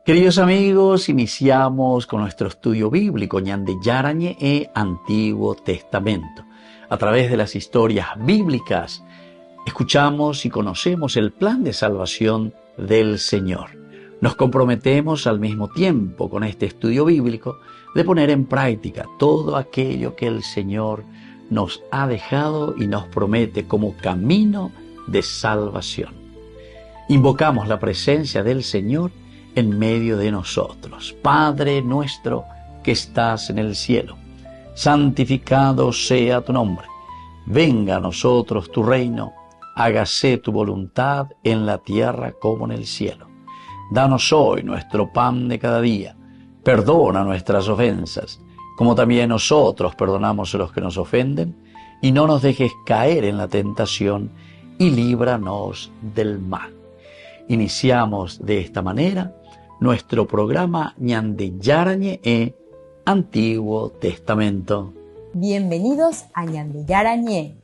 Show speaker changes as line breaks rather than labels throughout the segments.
Queridos amigos, iniciamos con nuestro estudio bíblico Ñande Yarañe e Antiguo Testamento. A través de las historias bíblicas, escuchamos y conocemos el plan de salvación del Señor. Nos comprometemos al mismo tiempo con este estudio bíblico de poner en práctica todo aquello que el Señor nos ha dejado y nos promete como camino de salvación. Invocamos la presencia del Señor en medio de nosotros. Padre nuestro que estás en el cielo, santificado sea tu nombre. Venga a nosotros tu reino, hágase tu voluntad en la tierra como en el cielo. Danos hoy nuestro pan de cada día. Perdona nuestras ofensas, como también nosotros perdonamos a los que nos ofenden, y no nos dejes caer en la tentación, y líbranos del mal. Iniciamos de esta manera nuestro programa Ñande Yarañe e Antiguo Testamento.
Bienvenidos a Ñande Yarañe,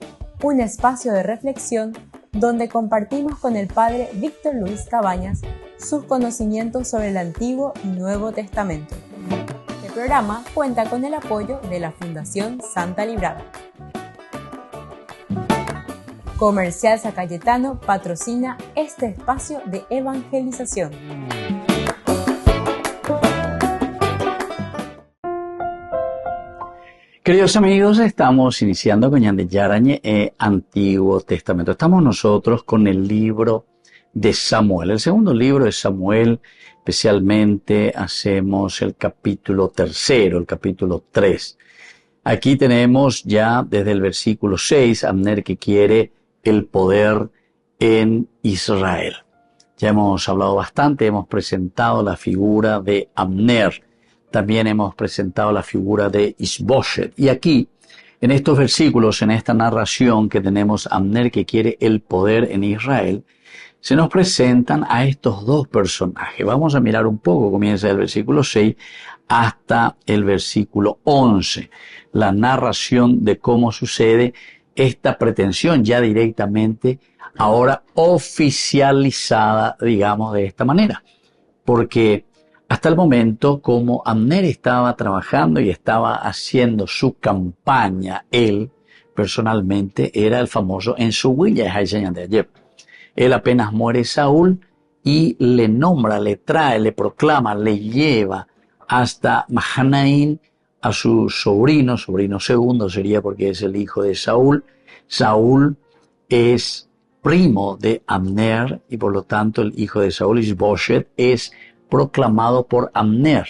un espacio de reflexión donde compartimos con el Padre Víctor Luis Cabañas sus conocimientos sobre el Antiguo y Nuevo Testamento. Este programa cuenta con el apoyo de la Fundación Santa Librada. Comercial San Cayetano patrocina este espacio de evangelización.
Queridos amigos, estamos iniciando con Ñande Yarañe e Antiguo Testamento. Estamos nosotros con el libro de Samuel. El segundo libro de Samuel, especialmente hacemos el capítulo 3, el capítulo 3. Aquí tenemos ya desde el versículo 6, Abner que quiere el poder en Israel. Ya hemos hablado bastante, hemos presentado la figura de Abner. También hemos presentado la figura de Isboshet. Y aquí, en estos versículos, en esta narración que tenemos Abner que quiere el poder en Israel, se nos presentan a estos dos personajes. Vamos a mirar un poco, comienza el versículo 6 hasta el versículo 11. La narración de cómo sucede esta pretensión ya directamente, ahora oficializada, digamos, de esta manera. Porque hasta el momento, como Abner estaba trabajando y estaba haciendo su campaña, él personalmente era el famoso en su huilla. Él apenas muere Saúl y le nombra, le trae, le proclama, le lleva hasta Mahanaim a su sobrino segundo sería porque es el hijo de Saúl. Saúl es primo de Abner y por lo tanto el hijo de Saúl, Isboshet, es proclamado por Abner,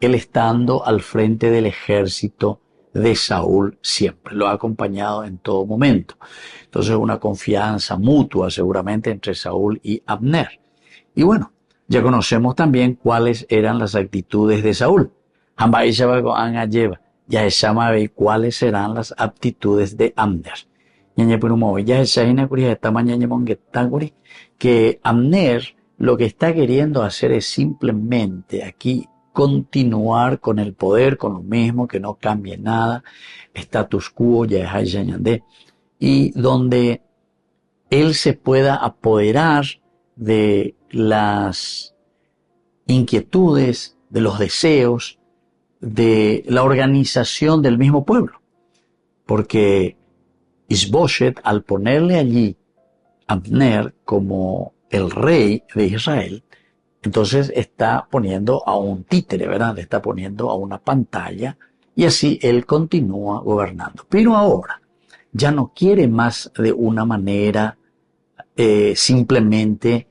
él estando al frente del ejército de Saúl siempre, lo ha acompañado en todo momento. Entonces una confianza mutua seguramente entre Saúl y Abner. Y bueno, ya conocemos también cuáles eran las actitudes de Saúl. Ya sabe cuáles serán las aptitudes de Abner. Que Abner lo que está queriendo hacer es simplemente aquí continuar con el poder, con lo mismo, que no cambie nada, status quo, y donde él se pueda apoderar de las inquietudes, de los deseos, de la organización del mismo pueblo. Porque Isboshet, al ponerle allí a Abner como el rey de Israel, entonces está poniendo a un títere, ¿verdad? Le está poniendo a una pantalla y así él continúa gobernando. Pero ahora ya no quiere más de una manera simplemente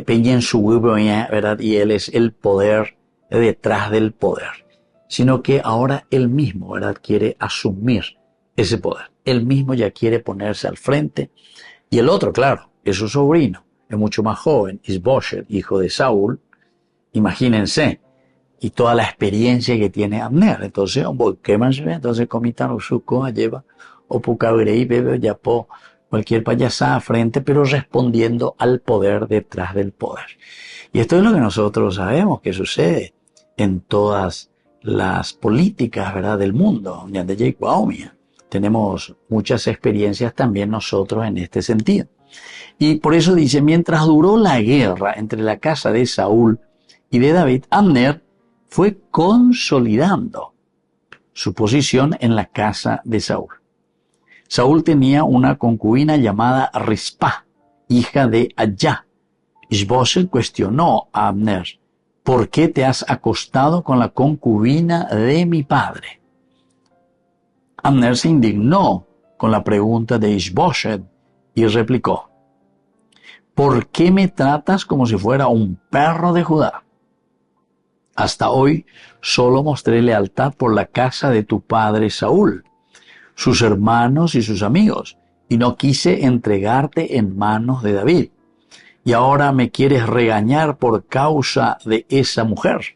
peña en su ¿verdad? Y él es el poder detrás del poder, sino que ahora él mismo, ¿verdad? Quiere asumir ese poder. Él mismo ya quiere ponerse al frente y el otro, claro, es su sobrino. Es mucho más joven, Isboshet, hijo de Saúl, imagínense, y toda la experiencia que tiene Abner. Entonces, comitan usuco lleva o pucabrei bebe ya po cualquier payasada frente, pero respondiendo al poder detrás del poder. Y esto es lo que nosotros sabemos que sucede en todas las políticas, ¿verdad?, del mundo. Tenemos muchas experiencias también nosotros en este sentido. Y por eso dice, mientras duró la guerra entre la casa de Saúl y de David, Abner fue consolidando su posición en la casa de Saúl. Saúl tenía una concubina llamada Rispa, hija de Ayá. Isboset cuestionó a Abner: ¿por qué te has acostado con la concubina de mi padre? Abner se indignó con la pregunta de Isboset y replicó: ¿por qué me tratas como si fuera un perro de Judá? Hasta hoy solo mostré lealtad por la casa de tu padre Saúl, sus hermanos y sus amigos, y no quise entregarte en manos de David. Y ahora me quieres regañar por causa de esa mujer.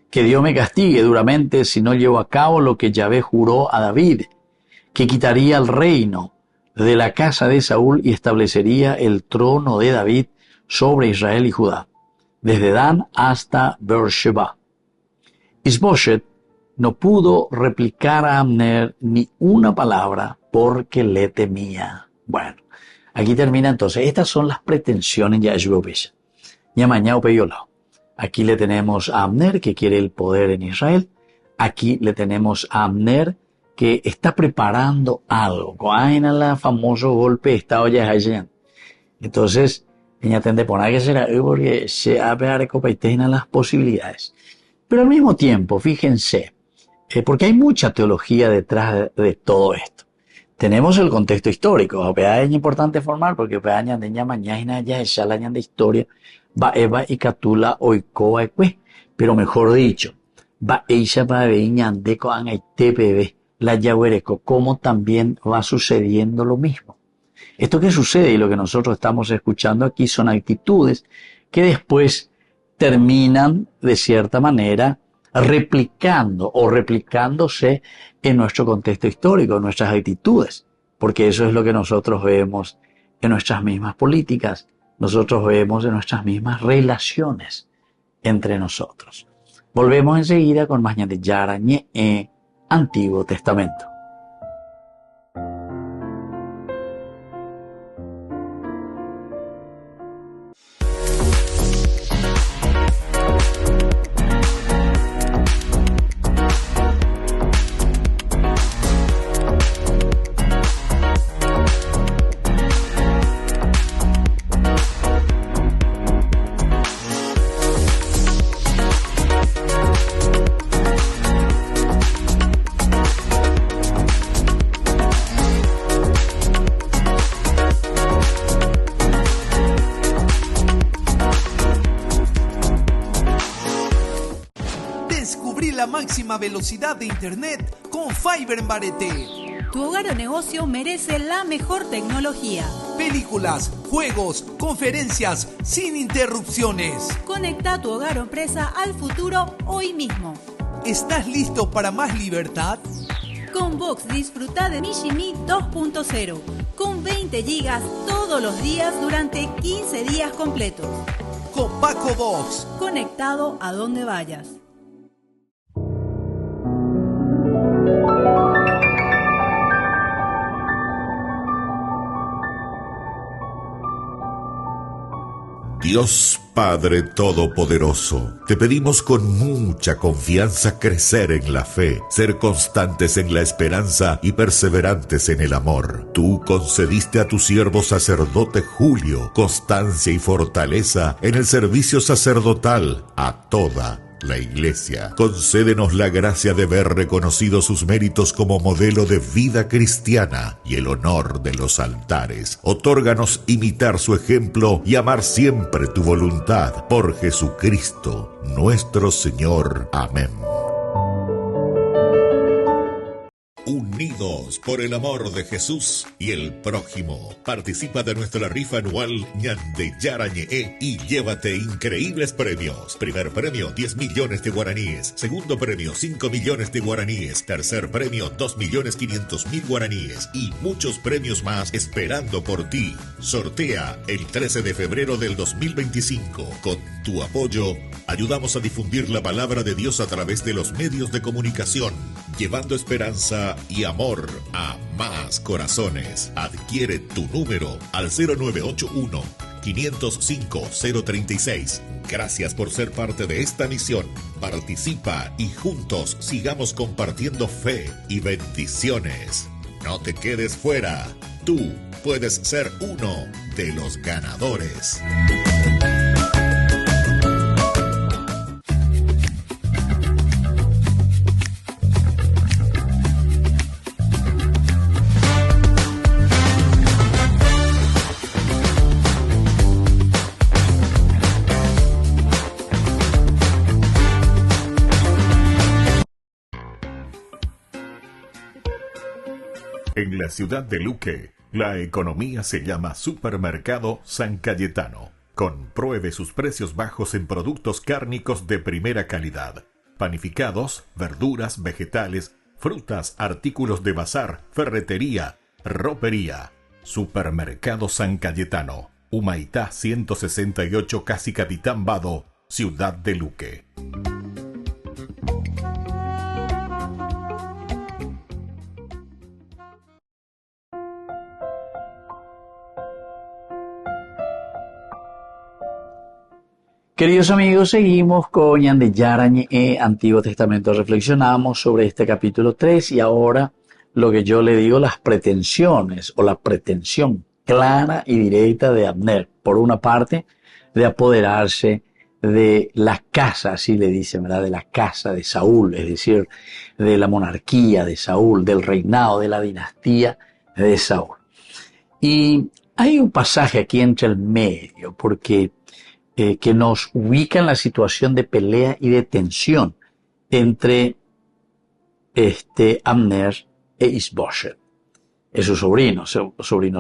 Que Dios me castigue duramente si no llevo a cabo lo que Yahvé juró a David, que quitaría el reino de la casa de Saúl y establecería el trono de David sobre Israel y Judá, desde Dan hasta Beersheba. Isboset no pudo replicar a Abner ni una palabra porque le temía. Bueno, aquí termina entonces. Estas son las pretensiones de Yahshua. Ñamañao Peyolao. Aquí le tenemos a Abner, que quiere el poder en Israel. Aquí le tenemos a Abner, que está preparando algo. Con el famoso golpe de Estado ya. Entonces, ella tende a poner que será porque se abre las posibilidades. Pero al mismo tiempo, fíjense, porque hay mucha teología detrás de todo esto. Tenemos el contexto histórico. Es importante formar porque de mañana ya es la de historia. Va Eva y Catula oikoa ekwe. Pero mejor dicho, va Eisha va de con TPB, la Yahuereco, como también va sucediendo lo mismo. Esto que sucede y lo que nosotros estamos escuchando aquí son actitudes que después terminan de cierta manera replicando o replicándose en nuestro contexto histórico, en nuestras actitudes, porque eso es lo que nosotros vemos en nuestras mismas políticas, nosotros vemos en nuestras mismas relaciones entre nosotros. Volvemos enseguida con más de Yarañe Antiguo Testamento.
Máxima velocidad de internet con Fiber en Barete.
Tu hogar o negocio merece la mejor tecnología.
Películas, juegos, conferencias sin interrupciones.
Conecta tu hogar o empresa al futuro hoy mismo.
¿Estás listo para más libertad?
Con Vox disfruta de Mishimi 2.0 con 20 gigas todos los días durante 15 días completos.
Con Paco Vox.
Conectado a donde vayas.
Dios Padre Todopoderoso, te pedimos con mucha confianza crecer en la fe, ser constantes en la esperanza y perseverantes en el amor. Tú concediste a tu siervo sacerdote Julio constancia y fortaleza en el servicio sacerdotal a toda la Iglesia. Concédenos la gracia de ver reconocidos sus méritos como modelo de vida cristiana y el honor de los altares. Otórganos imitar su ejemplo y amar siempre tu voluntad. Por Jesucristo, nuestro Señor. Amén. Unidos por el amor de Jesús y el prójimo. Participa de nuestra rifa anual Ñande Yarañe y llévate increíbles premios. Primer premio, 10 millones de guaraníes. Segundo premio, 5 millones de guaraníes. Tercer premio, 2.500.000 guaraníes. Y muchos premios más esperando por ti. Sortea el 13 de febrero del 2025. Con tu apoyo, ayudamos a difundir la palabra de Dios a través de los medios de comunicación, llevando esperanza y amor a más corazones. Adquiere tu número al 0981 505-036. Gracias por ser parte de esta misión. Participa y juntos sigamos compartiendo fe y bendiciones. No te quedes fuera. Tú puedes ser uno de los ganadores. En la ciudad de Luque, la economía se llama Supermercado San Cayetano. Compruebe sus precios bajos en productos cárnicos de primera calidad. Panificados, verduras, vegetales, frutas, artículos de bazar, ferretería, ropería. Supermercado San Cayetano, Humaitá 168, Casi Capitán Vado, ciudad de Luque.
Queridos amigos, seguimos con Ñande Yarañe, Antiguo Testamento. Reflexionamos sobre este capítulo 3 y ahora lo que yo le digo, las pretensiones o la pretensión clara y directa de Abner. Por una parte, de apoderarse de la casa, así le dicen, ¿verdad? De la casa de Saúl, es decir, de la monarquía de Saúl, del reinado, de la dinastía de Saúl. Y hay un pasaje aquí entre el medio, porque que nos ubica en la situación de pelea y de tensión entre Abner e Isboset. Es su sobrino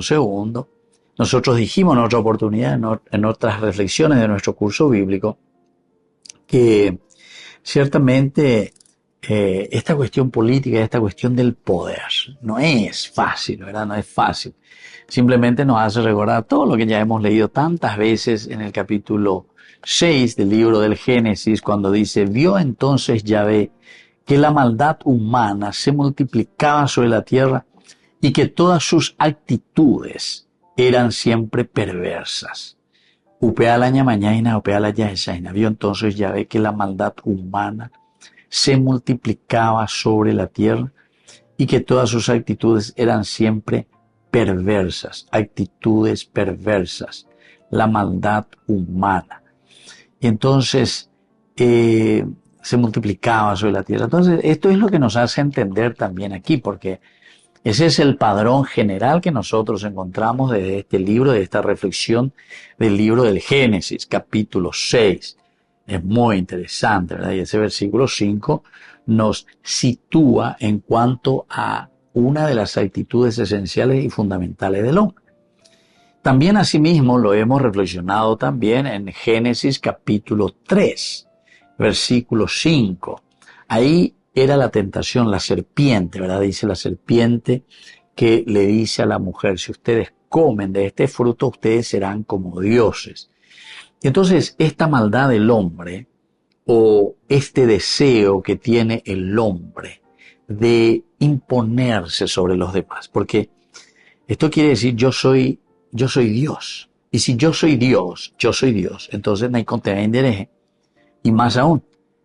segundo. Nosotros dijimos en otra oportunidad, en otras reflexiones de nuestro curso bíblico, que ciertamente esta cuestión política, esta cuestión del poder, no es fácil, ¿verdad? No es fácil. Simplemente nos hace recordar todo lo que ya hemos leído tantas veces en el capítulo 6 del libro del Génesis, cuando dice: vio entonces Yahvé que la maldad humana se multiplicaba sobre la tierra y que todas sus actitudes eran siempre perversas. Upea la mañana, upea la yaesaina. Vio entonces Yahvé que la maldad humana se multiplicaba sobre la tierra y que todas sus actitudes eran siempre perversas, actitudes perversas, la maldad humana. Y entonces se multiplicaba sobre la tierra. Entonces esto es lo que nos hace entender también aquí, porque ese es el padrón general que nosotros encontramos desde este libro, de esta reflexión del libro del Génesis, capítulo 6. Es muy interesante, ¿verdad? Y ese versículo 5 nos sitúa en cuanto a una de las actitudes esenciales y fundamentales del hombre. También asimismo lo hemos reflexionado también en Génesis capítulo 3, versículo 5. Ahí era la tentación, la serpiente, ¿verdad? Dice la serpiente que le dice a la mujer: si ustedes comen de este fruto, ustedes serán como dioses. Entonces, esta maldad del hombre, o este deseo que tiene el hombre de imponerse sobre los demás, porque esto quiere decir yo soy Dios, y si yo soy Dios, entonces no hay contenido, y más aún,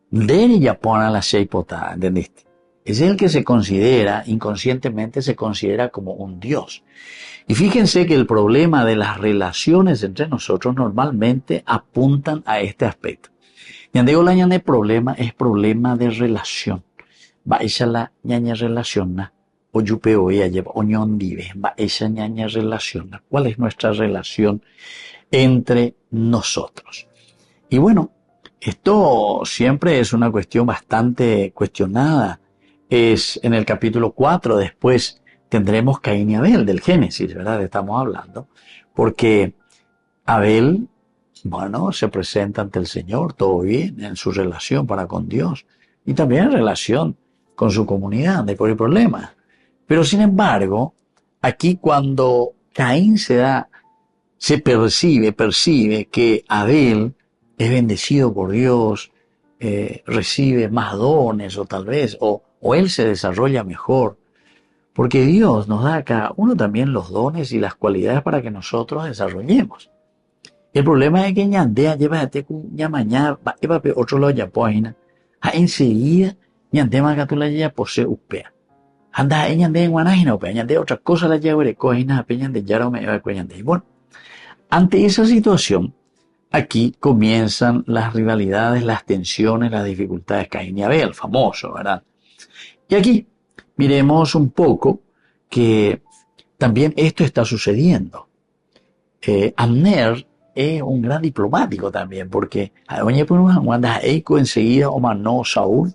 Dere ya pone la sheipotada, ¿entendiste? Es el que se considera, inconscientemente se considera como un Dios. Y fíjense que el problema de las relaciones entre nosotros normalmente apuntan a este aspecto. Ñande la ñane problema es problema de relación. Va esa la ñaña relaciona, o yupeo ella lleva, o ñondive, va esa ñaña relaciona. ¿Cuál es nuestra relación entre nosotros? Y bueno, esto siempre es una cuestión bastante cuestionada. Es en el capítulo 4, después tendremos Caín y Abel del Génesis, ¿verdad? Estamos hablando, porque Abel, bueno, se presenta ante el Señor, todo bien, en su relación para con Dios, y también en relación con su comunidad, no hay problema. Pero sin embargo, aquí cuando Caín se percibe que Abel es bendecido por Dios, recibe más dones, o tal vez, o él se desarrolla mejor, porque Dios nos da a cada uno también los dones y las cualidades para que nosotros desarrollemos. El problema es que ñandea lleva a te ya mañana, va a otro lado ya página. Enseguida, ñandea más que la ya posee upea. Anda, ñandea en guanajina upea, ñandea otra cosa la lleva de cojina, peñan de yara o me va a ñandea. Y bueno, ante esa situación, aquí comienzan las rivalidades, las tensiones, las dificultades. Caín y Abel, famoso, ¿verdad? Y aquí miremos un poco que también esto está sucediendo. Abner es un gran diplomático también, porque cuando enseguida o mandó Saúl,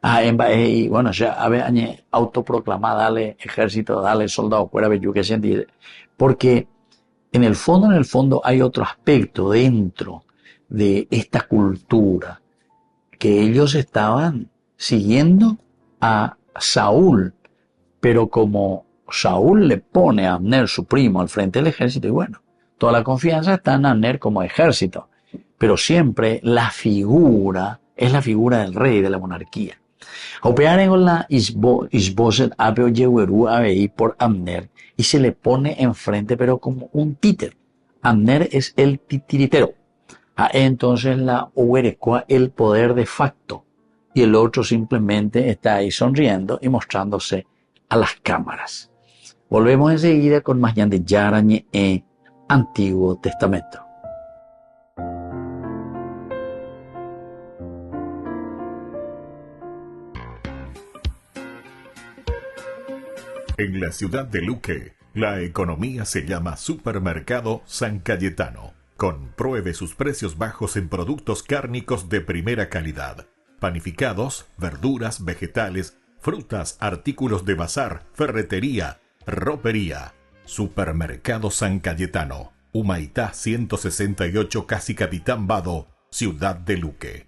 y bueno, ya había autoproclamado, dale ejército, dale soldado, fuera que sentir, porque en el fondo hay otro aspecto dentro de esta cultura, que ellos estaban siguiendo a Saúl, pero como Saúl le pone a Abner, su primo, al frente del ejército, y bueno, toda la confianza está en Abner como ejército, pero siempre la figura es la figura del rey, de la monarquía. Operar en la Isboset Abeo Yehuerú Abei por Abner, y se le pone enfrente, pero como un títer. Abner es el titiritero. Entonces la Uerecoa, el poder de facto, y el otro simplemente está ahí sonriendo y mostrándose a las cámaras. Volvemos enseguida con más de Yarañe Antiguo Testamento.
En la ciudad de Luque, la economía se llama Supermercado San Cayetano. Compruebe sus precios bajos en productos cárnicos de primera calidad. Panificados, verduras, vegetales, frutas, artículos de bazar, ferretería, ropería. Supermercado San Cayetano, Humaitá 168, Casi Capitán Vado, ciudad de Luque.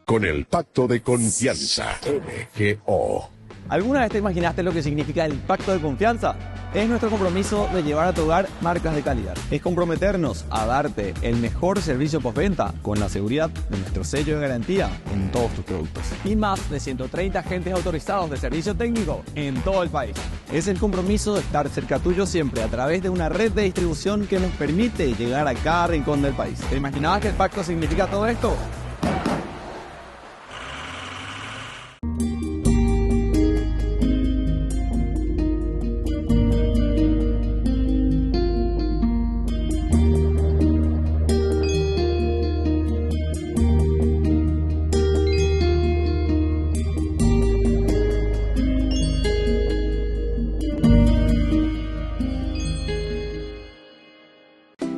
Con el Pacto de Confianza, MGO.
¿Alguna vez te imaginaste lo que significa el Pacto de Confianza? Es nuestro compromiso de llevar a tu hogar marcas de calidad. Es comprometernos a darte el mejor servicio postventa con la seguridad de nuestro sello de garantía en todos tus productos. Y más de 130 agentes autorizados de servicio técnico en todo el país. Es el compromiso de estar cerca tuyo siempre a través de una red de distribución que nos permite llegar a cada rincón del país. ¿Te imaginabas que el pacto significa todo esto?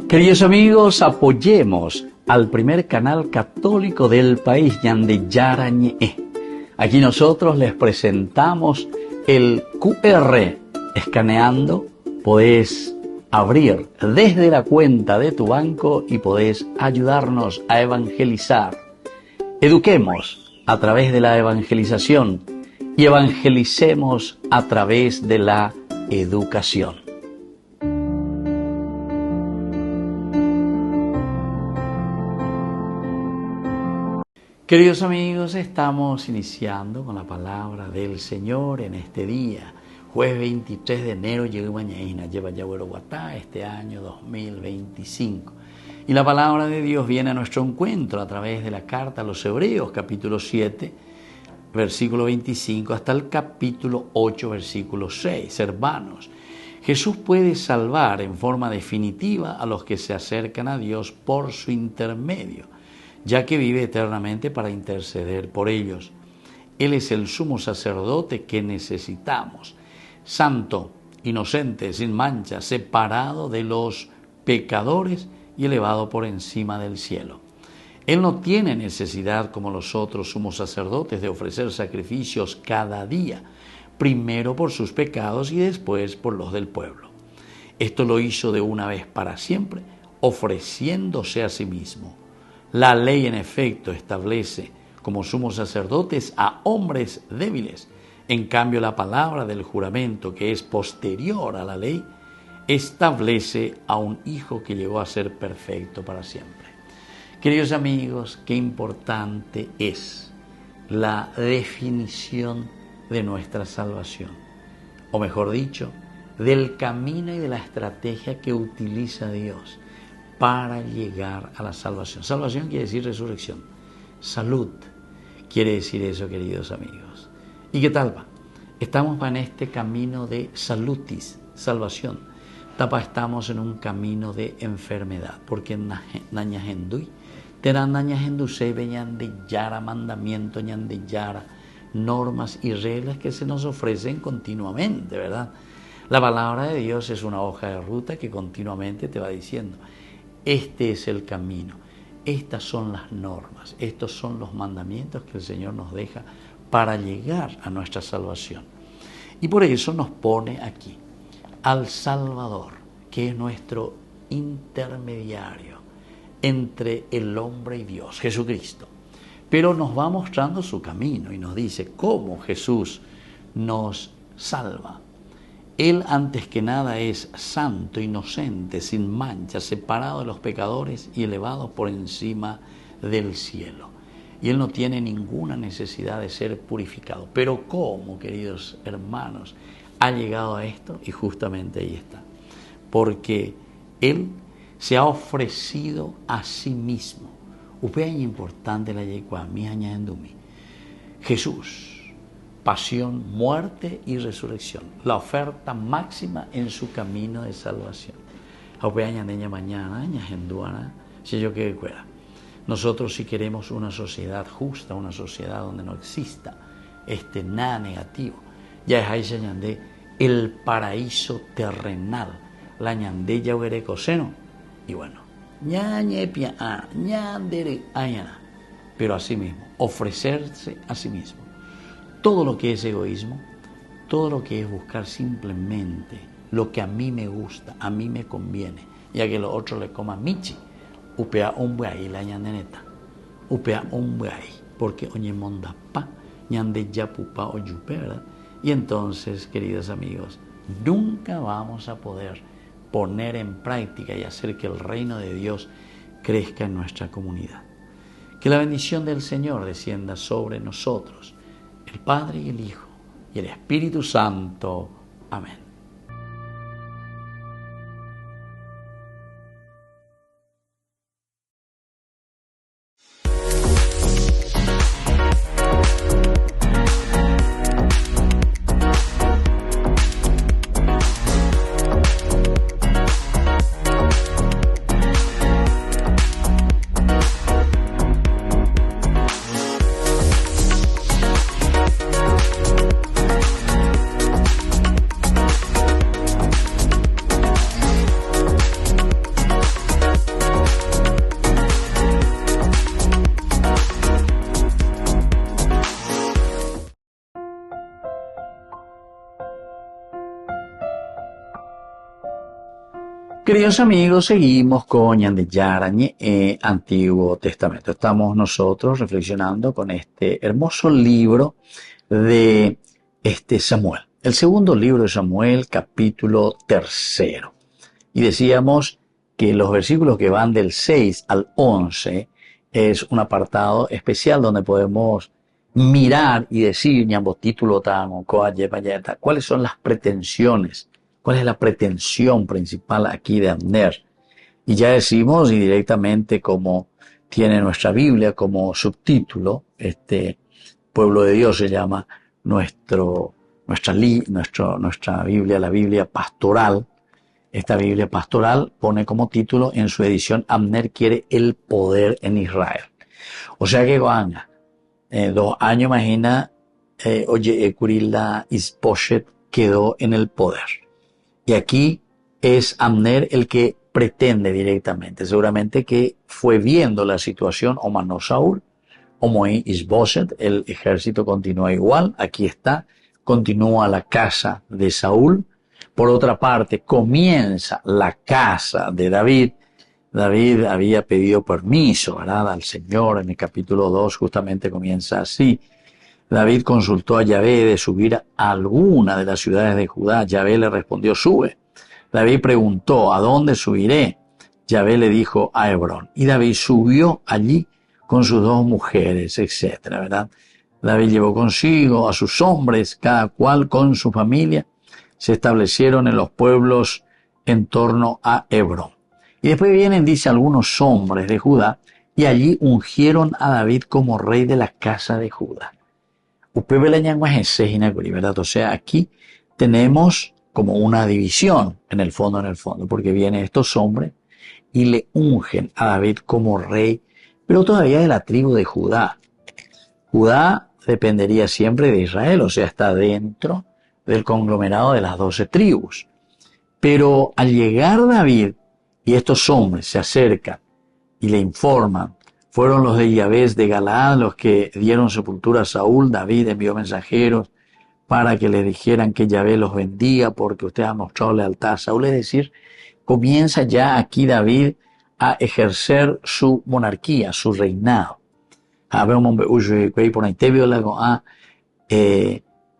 Queridos amigos, apoyemos al primer canal católico del país, Ñande Yarañe. Aquí nosotros les presentamos el QR. Escaneando, podés abrir desde la cuenta de tu banco y podés ayudarnos a evangelizar. Eduquemos a través de la evangelización y evangelicemos a través de la educación. Queridos amigos, estamos iniciando con la palabra del Señor en este día, jueves 23 de enero, lleva Yahueroguatá, este año 2025. Y la palabra de Dios viene a nuestro encuentro a través de la carta a los Hebreos, capítulo 7, versículo 25, hasta el capítulo 8, versículo 6. Hermanos, Jesús puede salvar en forma definitiva a los que se acercan a Dios por su intermedio, ya que vive eternamente para interceder por ellos. Él es el sumo sacerdote que necesitamos, santo, inocente, sin mancha, separado de los pecadores y elevado por encima del cielo. Él no tiene necesidad, como los otros sumos sacerdotes, de ofrecer sacrificios cada día, primero por sus pecados y después por los del pueblo. Esto lo hizo de una vez para siempre, ofreciéndose a sí mismo. La ley, en efecto, establece como sumos sacerdotes a hombres débiles. En cambio, la palabra del juramento, que es posterior a la ley, establece a un hijo que llegó a ser perfecto para siempre. Queridos amigos, qué importante es la definición de nuestra salvación. o mejor dicho, del camino y de la estrategia que utiliza Dios para llegar a la salvación. Salvación quiere decir resurrección. Salud quiere decir eso, queridos amigos. ¿Y qué tal va? Estamos en este camino de salutis, salvación. Tapa estamos en un camino de enfermedad, porque nañahendui, terán nañahendusei veñan de yara mandamiento, ñan de yara, normas y reglas que se nos ofrecen continuamente, ¿verdad? La palabra de Dios es una hoja de ruta que continuamente te va diciendo, este es el camino, estas son las normas, estos son los mandamientos que el Señor nos deja para llegar a nuestra salvación. Y por eso nos pone aquí al Salvador, que es nuestro intermediario entre el hombre y Dios, Jesucristo. Pero nos va mostrando su camino y nos dice cómo Jesús nos salva. Él antes que nada es santo, inocente, sin mancha, separado de los pecadores y elevado por encima del cielo. Y Él no tiene ninguna necesidad de ser purificado. Pero ¿cómo, queridos hermanos, ha llegado a esto? Y justamente ahí está. Porque Él se ha ofrecido a sí mismo. Upea importante la yecuami añadendumi. Jesús, pasión, muerte y resurrección. La oferta máxima en su camino de salvación. Upea añadeña mañana, añadenduana, si yo que fuera. Nosotros si queremos una sociedad justa, una sociedad donde no exista nada negativo, ya es ahí se añade el paraíso terrenal, la ñande ya coseno, y bueno, ñañepia ñandere añana, pero así mismo, ofrecerse a sí mismo. Todo lo que es egoísmo, todo lo que es buscar simplemente lo que a mí me gusta, a mí me conviene, y a que los otros le coman michi, upea hombre ahí la ñandeneta, upea hombre ahí, porque oñe monda pa, ñande ya pupa o yupe, ¿verdad? Y entonces, queridos amigos, nunca vamos a poder poner en práctica y hacer que el reino de Dios crezca en nuestra comunidad. Que la bendición del Señor descienda sobre nosotros, el Padre y el Hijo y el Espíritu Santo. Amén. Queridos amigos, seguimos con Ñande Yarañe, Antiguo Testamento. Estamos nosotros reflexionando con este hermoso libro de Samuel. El segundo libro de Samuel, capítulo 3. Y decíamos que los versículos que van del 6 al 11 es un apartado especial donde podemos mirar y decir, ñambo título tan, cuáles son las pretensiones. ¿Cuál es la pretensión principal aquí de Abner? Y ya decimos, y directamente como tiene nuestra Biblia como subtítulo, pueblo de Dios se llama nuestra Biblia, la Biblia pastoral. Esta Biblia pastoral pone como título en su edición, Abner quiere el poder en Israel. O sea que Goanga, 2 años, imagina, oye, Curila Isboshet quedó en el poder. Y aquí es Abner el que pretende directamente. Seguramente que fue viendo la situación, o mandó Saúl, o Moí Isboset, el ejército continúa igual, aquí está, continúa la casa de Saúl. Por otra parte, comienza la casa de David. David había pedido permiso, ¿verdad?, al Señor. En el capítulo 2 justamente comienza así. David consultó a Yahvé de subir a alguna de las ciudades de Judá. Yahvé le respondió, sube. David preguntó, ¿a dónde subiré? Yahvé le dijo, a Hebrón. Y David subió allí con sus 2 mujeres, etcétera, ¿verdad? David llevó consigo a sus hombres, cada cual con su familia, se establecieron en los pueblos en torno a Hebrón. Y después vienen, dice, algunos hombres de Judá, y allí ungieron a David como rey de la casa de Judá. ¿Verdad? O sea, aquí tenemos como una división en el fondo, porque vienen estos hombres y le ungen a David como rey, pero todavía de la tribu de Judá. Judá dependería siempre de Israel, o sea, está dentro del conglomerado de las 12 tribus. Pero al llegar David y estos hombres se acercan y le informan, fueron los de Yabes de Galaad los que dieron sepultura a Saúl. David envió mensajeros para que le dijeran que Yahvé los bendiga porque usted ha mostrado lealtad a Saúl. Es decir, comienza ya aquí David a ejercer su monarquía, su reinado.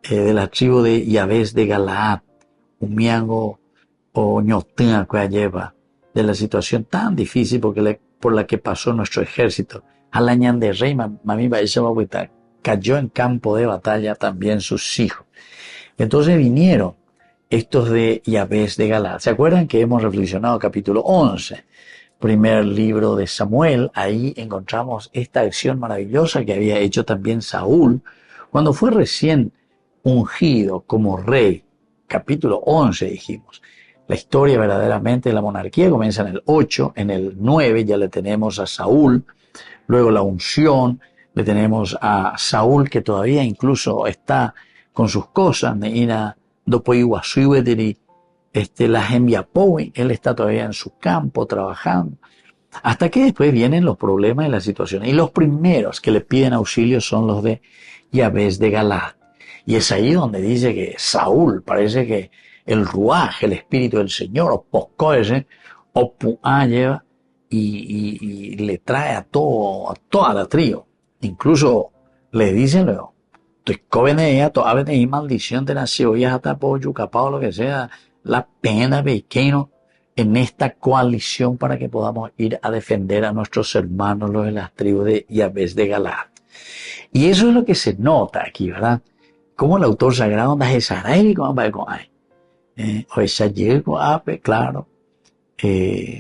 De la tribu de Yabes de Galaad, un miango o ñotea que lleva de la situación tan difícil por la que pasó nuestro ejército. Alañan de rey, mami cayó en campo de batalla también sus hijos. Entonces vinieron estos de Yabes de Galaad. ¿Se acuerdan que hemos reflexionado capítulo 11? Primer libro de Samuel. Ahí encontramos esta acción maravillosa que había hecho también Saúl cuando fue recién ungido como rey. Capítulo 11 dijimos. La historia verdaderamente de la monarquía comienza en el 8, en el 9 ya le tenemos a Saúl, luego la unción, le tenemos a Saúl que todavía incluso está con sus cosas, la él está todavía en su campo trabajando, hasta que después vienen los problemas y las situaciones. Y los primeros que le piden auxilio son los de Yabes de Galaad. Y es ahí donde dice que Saúl, parece que el ruaj, el espíritu del Señor, o poscoese, o puá lleva y le trae a toda la tribu. Incluso le dicen luego, maldición de nació, ya hasta pollo, capaz lo que sea, la pena pequeño en esta coalición para que podamos ir a defender a nuestros hermanos, los de las tribus de Yabes de Galaad. Y eso es lo que se nota aquí, ¿verdad? Como el autor sagrado anda Israel y como va con ahí. Claro,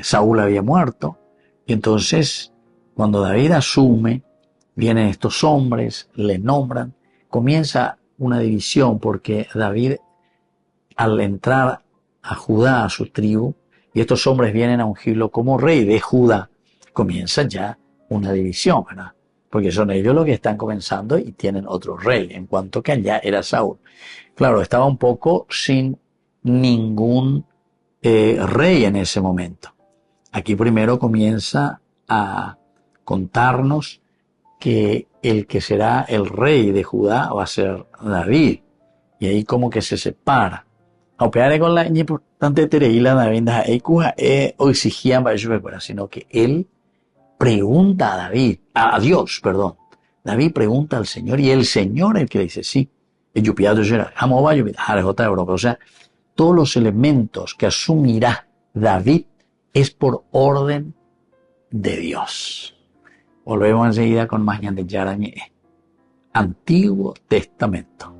Saúl había muerto, y entonces cuando David asume, vienen estos hombres, le nombran, comienza una división porque David al entrar a Judá, a su tribu, y estos hombres vienen a ungirlo como rey de Judá, comienza ya una división, ¿verdad? Porque son ellos los que están comenzando y tienen otro rey, en cuanto que allá era Saúl. Claro, estaba un poco sin ningún rey en ese momento. Aquí primero comienza a contarnos que el que será el rey de Judá va a ser David. Y ahí como que se separa. Operar con la importante tereíla David o exigían para ellos, sino que él pregunta a Dios. David pregunta al Señor y el Señor es el que le dice sí. O sea, todos los elementos que asumirá David es por orden de Dios. Volvemos enseguida con más Ñande Yarañé. Antiguo Testamento.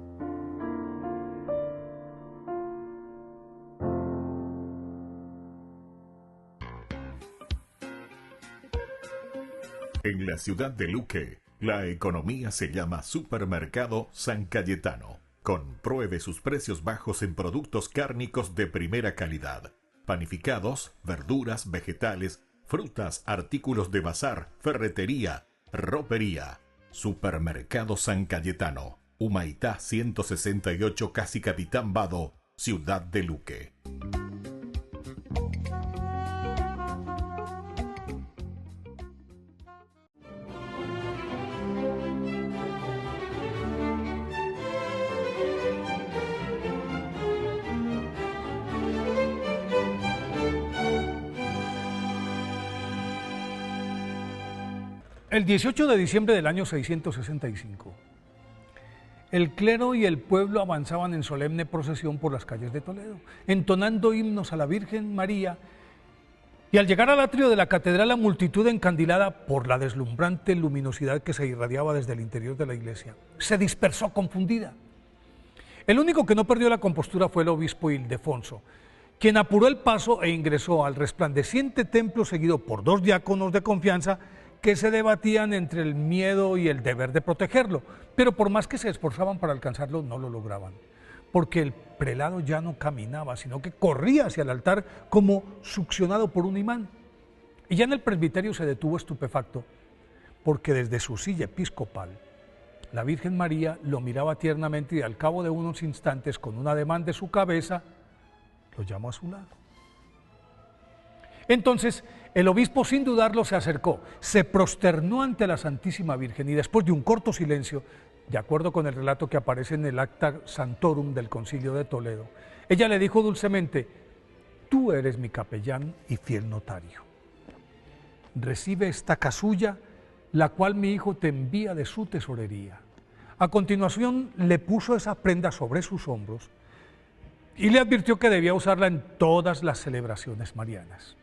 En la ciudad de Luque, la economía se llama Supermercado San Cayetano. Compruebe sus precios bajos en productos cárnicos de primera calidad. Panificados, verduras, vegetales, frutas, artículos de bazar, ferretería, ropería. Supermercado San Cayetano. Humaitá 168, Casi Capitán Vado, ciudad de Luque.
El 18 de diciembre del año 665, el clero y el pueblo avanzaban en solemne procesión por las calles de Toledo, entonando himnos a la Virgen María, y al llegar al atrio de la catedral, la multitud encandilada por la deslumbrante luminosidad que se irradiaba desde el interior de la iglesia, se dispersó confundida. El único que no perdió la compostura fue el obispo Ildefonso, quien apuró el paso e ingresó al resplandeciente templo seguido por 2 diáconos de confianza que se debatían entre el miedo y el deber de protegerlo, pero por más que se esforzaban para alcanzarlo, no lo lograban, porque el prelado ya no caminaba, sino que corría hacia el altar como succionado por un imán. Y ya en el presbiterio se detuvo estupefacto, porque desde su silla episcopal, la Virgen María lo miraba tiernamente y al cabo de unos instantes, con un ademán de su cabeza, lo llamó a su lado. Entonces, el obispo, sin dudarlo, se acercó, se prosternó ante la Santísima Virgen y después de un corto silencio, de acuerdo con el relato que aparece en el Acta Santorum del Concilio de Toledo, ella le dijo dulcemente: tú eres mi capellán y fiel notario. Recibe esta casulla, la cual mi hijo te envía de su tesorería. A continuación le puso esa prenda sobre sus hombros y le advirtió que debía usarla en todas las celebraciones marianas.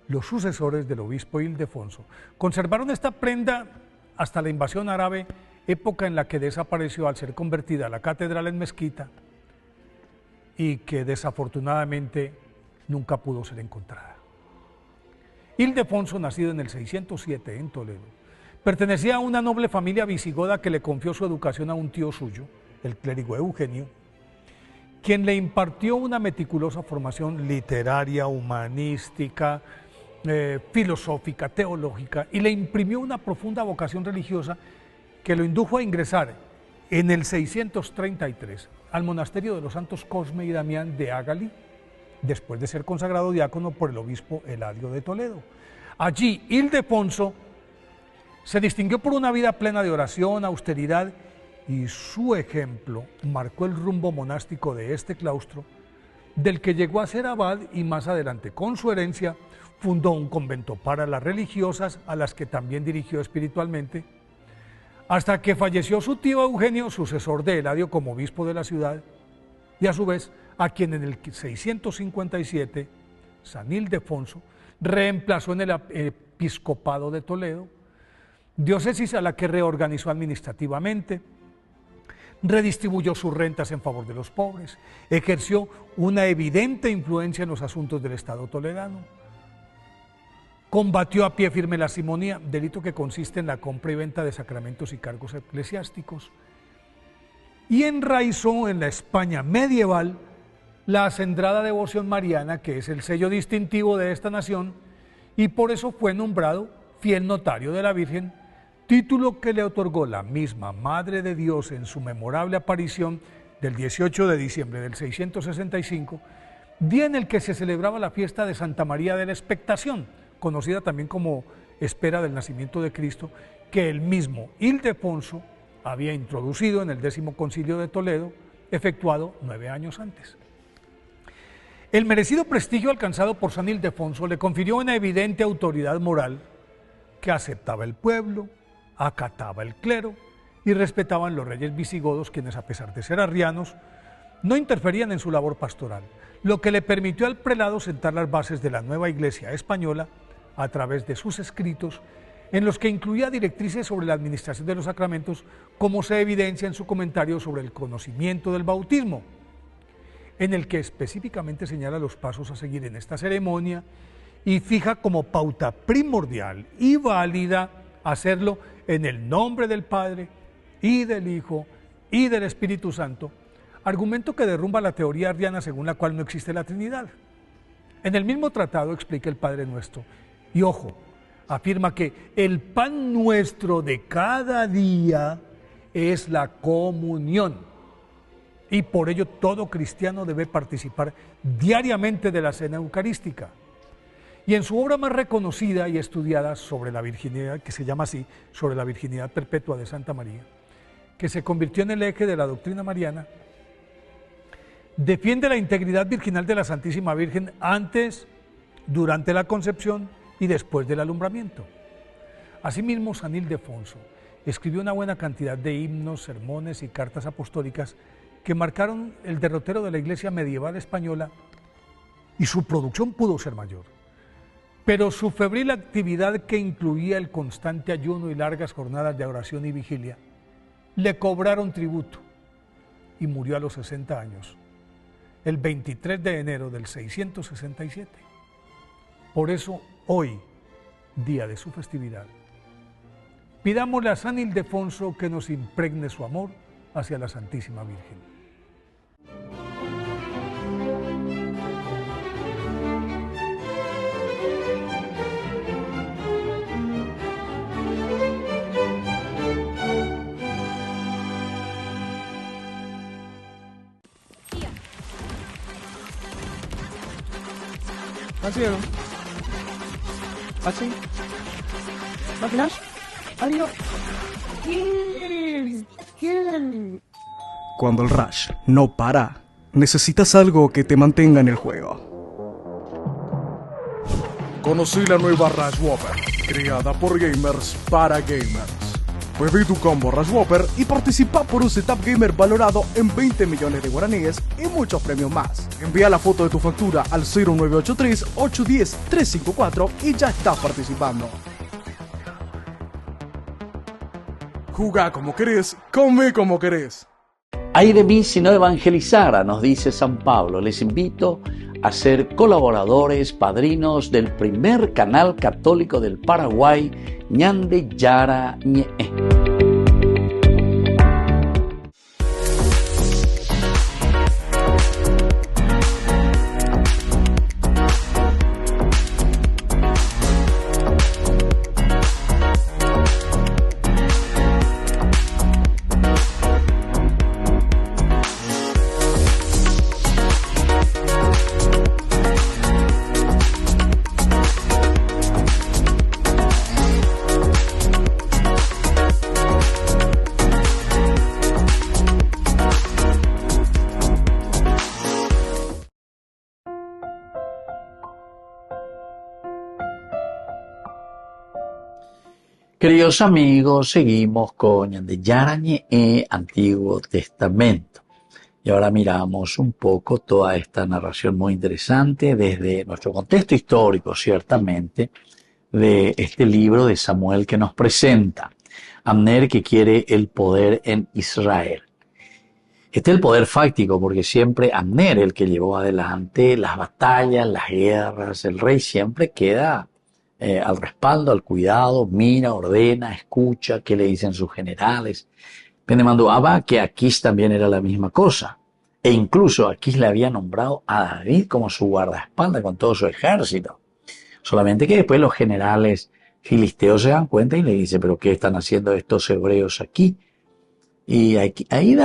Los sucesores del obispo Ildefonso conservaron esta prenda hasta la invasión árabe, época en la que desapareció al ser convertida la catedral en mezquita y que desafortunadamente nunca pudo ser encontrada. Ildefonso, nacido en el 607 en Toledo, pertenecía a una noble familia visigoda que le confió su educación a un tío suyo, el clérigo Eugenio, quien le impartió una meticulosa formación literaria, humanística, filosófica, teológica, y le imprimió una profunda vocación religiosa que lo indujo a ingresar en el 633 al monasterio de los santos Cosme y Damián de Ágali, después de ser consagrado diácono por el obispo Eladio de Toledo. Allí, Ildefonso se distinguió por una vida plena de oración, austeridad, y su ejemplo marcó el rumbo monástico de este claustro, del que llegó a ser abad y más adelante, con su herencia, fundó un convento para las religiosas, a las que también dirigió espiritualmente, hasta que falleció su tío Eugenio, sucesor de Eladio como obispo de la ciudad, y a su vez a quien en el 657 San Ildefonso reemplazó en el episcopado de Toledo, diócesis a la que reorganizó administrativamente, redistribuyó sus rentas en favor de los pobres, ejerció una evidente influencia en los asuntos del Estado toledano, combatió a pie firme la simonía, delito que consiste en la compra y venta de sacramentos y cargos eclesiásticos, y enraizó en la España medieval la acendrada devoción mariana, que es el sello distintivo de esta nación, y por eso fue nombrado fiel notario de la Virgen, título que le otorgó la misma Madre de Dios en su memorable aparición del 18 de diciembre del 665, día en el que se celebraba la fiesta de Santa María de la Expectación, conocida también como espera del nacimiento de Cristo, que el mismo Ildefonso había introducido en el 10º Concilio de Toledo, efectuado 9 años antes. El merecido prestigio alcanzado por San Ildefonso le confirió una evidente autoridad moral que aceptaba el pueblo, acataba el clero y respetaban los reyes visigodos, quienes, a pesar de ser arrianos, no interferían en su labor pastoral, lo que le permitió al prelado sentar las bases de la nueva Iglesia española a través de sus escritos, en los que incluía directrices sobre la administración de los sacramentos, como se evidencia en su comentario sobre el conocimiento del bautismo, en el que específicamente señala los pasos a seguir en esta ceremonia y fija como pauta primordial y válida hacerlo en el nombre del Padre y del Hijo y del Espíritu Santo, argumento que derrumba la teoría arriana según la cual no existe la Trinidad. En el mismo tratado explica el Padre Nuestro, y ojo, afirma que el pan nuestro de cada día es la comunión, y por ello todo cristiano debe participar diariamente de la cena eucarística. Y en su obra más reconocida y estudiada sobre la virginidad, que se llama así, sobre la virginidad perpetua de Santa María, que se convirtió en el eje de la doctrina mariana, defiende la integridad virginal de la Santísima Virgen antes, durante la concepción y después del alumbramiento. Asimismo, San Ildefonso escribió una buena cantidad de himnos, sermones y cartas apostólicas que marcaron el derrotero de la Iglesia medieval española, y su producción pudo ser mayor. Pero su febril actividad, que incluía el constante ayuno y largas jornadas de oración y vigilia, le cobraron tributo, y murió a los 60 años, el 23 de enero del 667. Por eso, hoy, día de su festividad, pidámosle a San Ildefonso que nos impregne su amor hacia la Santísima Virgen.
Así es. Así. ¿Máquinas? Adiós. Cuando el rush no para, necesitas algo que te mantenga en el juego. Conocí la nueva Rush Whopper, creada por gamers para gamers. Pedí tu combo Rush Whopper y participa por un setup gamer valorado en 20 millones de guaraníes y muchos premios más. Envía la foto de tu factura al 0983-810-354 y ya estás participando. Jugá como querés, come como querés.
Ay de mí si no evangelizara, nos dice San Pablo. Les invito a ser colaboradores, padrinos del primer canal católico del Paraguay, Ñande Yara Ñe. Queridos amigos, seguimos con Ñande Yarañe e Antiguo Testamento. Y ahora miramos un poco toda esta narración muy interesante desde nuestro contexto histórico, ciertamente, de este libro de Samuel que nos presenta Abner, que quiere el poder en Israel. Este es el poder fáctico, porque siempre Abner, el que llevó adelante las batallas, las guerras, el rey siempre queda al respaldo, al cuidado, mira, ordena, escucha qué le dicen sus generales. Pero mandó Abba que Aquís también era la misma cosa. E incluso Aquís le había nombrado a David como su guardaespaldas con todo su ejército. Solamente que después los generales filisteos se dan cuenta y le dicen, pero ¿qué están haciendo estos hebreos aquí? Y ahí